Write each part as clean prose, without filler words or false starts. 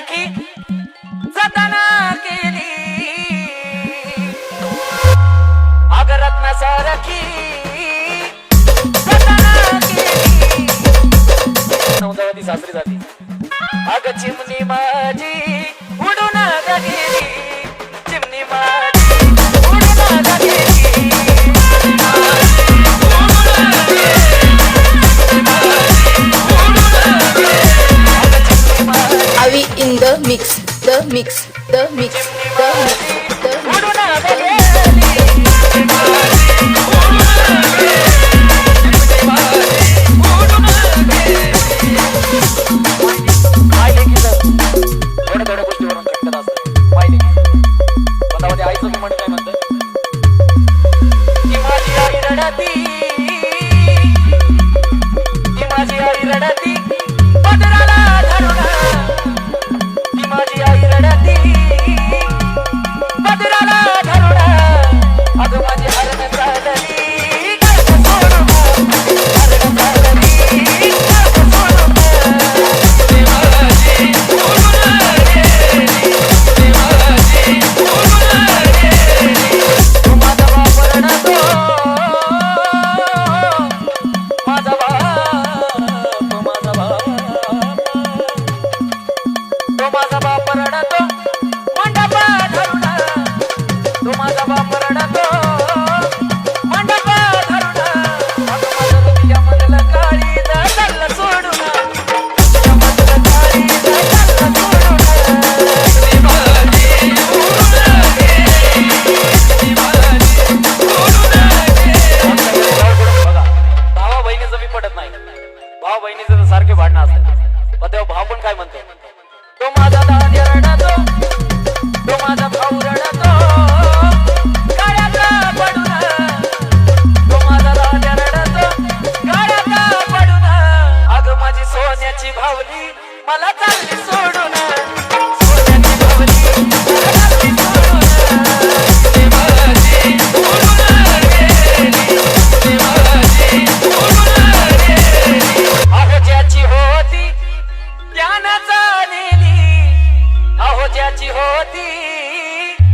सखी जतना केली अग रत्न सारखी जतना केली नवजावती सासरी जाती अग चिमणी माझी उडून गेली चिमणी माझी उडून गेली Avi in the mix, the mix, the mix, the mix, the mix. थोड्या गोष्टीवरून कट्टत असतं पाहिले की आईचं म्हण काय म्हणतं की माझी आई रडती की माझी आई रडती पदराला धरून की माझी आई रडती पदराला धरून अगं माझी हरण चालली हरण चालली भाव बहिणीचं सारखे भांडणं असतात पण तेव्हा भाव पण काय म्हणतो तो माझा दादा रडतो तो माझा भाऊ रडतो गाड्याचा पडून तो माझा दादा रडतो गाड्याचा पडून अगं माझी सोन्याची भावली मला चालली सोडून सोन्याची भावली मला चालली सोडून अहो ज्याची होती त्यानं चालेली अहो ज्याची होती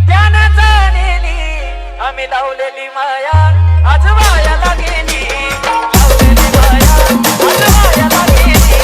त्यानं चालेली आम्ही लावलेली माया आज वायाला गेली लावलेली माया आज वायाला गेली